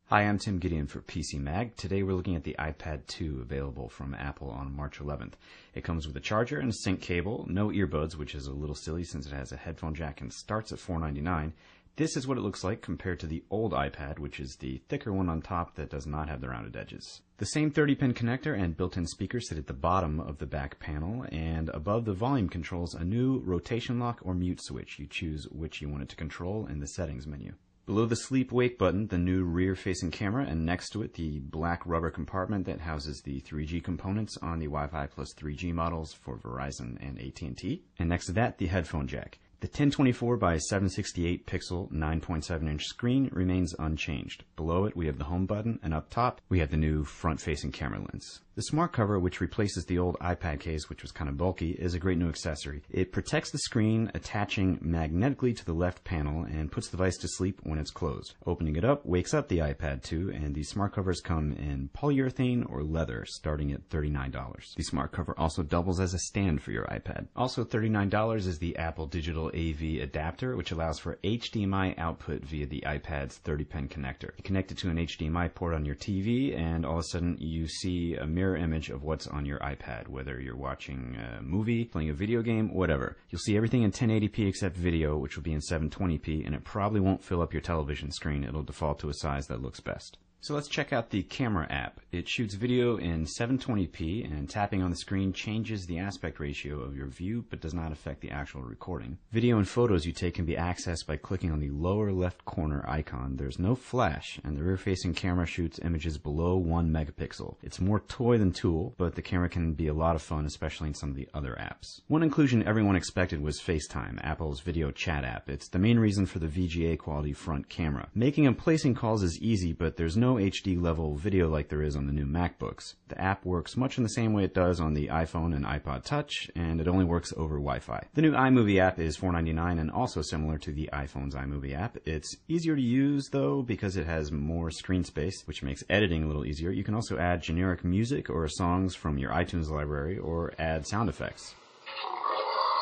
Hi, I'm Tim Gideon for PC Mag. Today we're looking at the iPad 2 available from Apple on March 11th. It comes with a charger and a sync cable, no earbuds, which is a little silly since it has a headphone jack and starts at $4.99. This is what it looks like compared to the old iPad, which is the thicker one on top that does not have the rounded edges. The same 30-pin connector and built-in speakers sit at the bottom of the back panel, and above the volume controls a new rotation lock or mute switch. You choose which you want it to control in the settings menu. Below the sleep-wake button, the new rear-facing camera, and next to it, the black rubber compartment that houses the 3G components on the Wi-Fi plus 3G models for Verizon and AT&T. And next to that, the headphone jack. The 1024 by 768 pixel 9.7-inch screen remains unchanged. Below it, we have the home button, and up top, we have the new front-facing camera lens. The Smartcover, which replaces the old iPad case, which was kind of bulky, is a great new accessory. It protects the screen, attaching magnetically to the left panel, and puts the device to sleep when it's closed. Opening it up wakes up the iPad 2, and the Smartcovers come in polyurethane or leather, starting at $39. The Smartcover also doubles as a stand for your iPad. Also $39 is the Apple Digital AV adapter, which allows for HDMI output via the iPad's 30-pin connector. You connect it to an HDMI port on your TV, and all of a sudden you see a mirror image of what's on your iPad, whether you're watching a movie, playing a video game, whatever. You'll see everything in 1080p except video, which will be in 720p, and it probably won't fill up your television screen. It'll default to a size that looks best. So let's check out the camera app. It shoots video in 720p, and tapping on the screen changes the aspect ratio of your view but does not affect the actual recording. Video and photos you take can be accessed by clicking on the lower left corner icon. There's no flash, and the rear-facing camera shoots images below 1 megapixel. It's more toy than tool, but the camera can be a lot of fun, especially in some of the other apps. One inclusion everyone expected was Facetime, Apple's video chat app. It's the main reason for the VGA quality front camera. Making and placing calls is easy, but there's no HD level video like there is on the new MacBooks. The app works much in the same way it does on the iPhone and iPod Touch, and it only works over Wi-Fi. The new iMovie app is $4.99 and also similar to the iPhone's iMovie app. It's easier to use though because it has more screen space, which makes editing a little easier. You can also add generic music or songs from your iTunes library or add sound effects.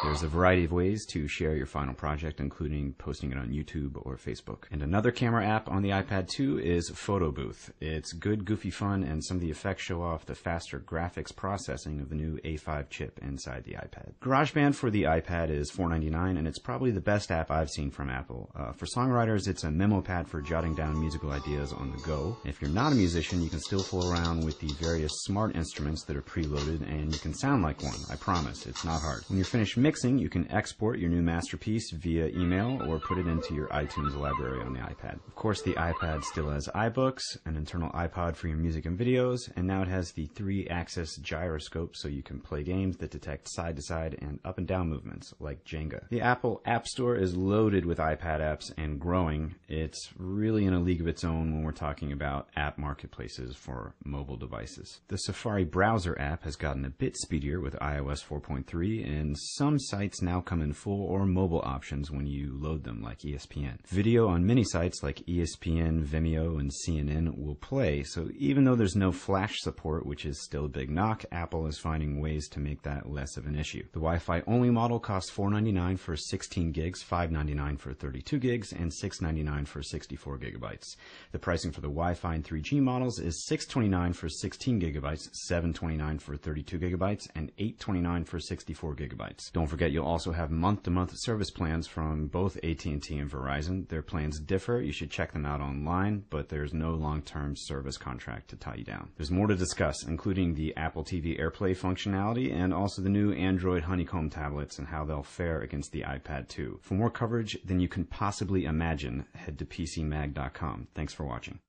There's a variety of ways to share your final project, including posting it on YouTube or Facebook. And another camera app on the iPad 2 is Photo Booth. It's good, goofy fun, and some of the effects show off the faster graphics processing of the new A5 chip inside the iPad. GarageBand for the iPad is $4.99, and it's probably the best app I've seen from Apple. For songwriters, it's a memo pad for jotting down musical ideas on the go. If you're not a musician, you can still fool around with the various smart instruments that are preloaded, and you can sound like one. I promise, it's not hard. When you're finished mixing, you can export your new masterpiece via email or put it into your iTunes library on the iPad. Of course, the iPad still has iBooks, an internal iPod for your music and videos, and now it has the 3-axis gyroscope so you can play games that detect side-to-side and up and down movements like Jenga. The Apple App Store is loaded with iPad apps and growing. It's really in a league of its own when we're talking about app marketplaces for mobile devices. The Safari browser app has gotten a bit speedier with iOS 4.3, and some sites now come in full or mobile options when you load them, like ESPN. Video on many sites like ESPN, Vimeo, and CNN will play, so even though there's no Flash support, which is still a big knock, Apple is finding ways to make that less of an issue. The Wi-Fi only model costs $4.99 for 16 gigs, $5.99 for 32 gigs, and $6.99 for 64 gigabytes. The pricing for the Wi-Fi and 3G models is $6.29 for 16 gigabytes, $7.29 for 32 gigabytes, and $8.29 for 64 gigabytes. Don't forget, you'll also have month-to-month service plans from both AT&T and Verizon. Their plans differ. You should check them out online, but there's no long-term service contract to tie you down. There's more to discuss, including the Apple TV AirPlay functionality and also the new Android Honeycomb tablets and how they'll fare against the iPad 2. For more coverage than you can possibly imagine, head to PCMag.com. Thanks for watching.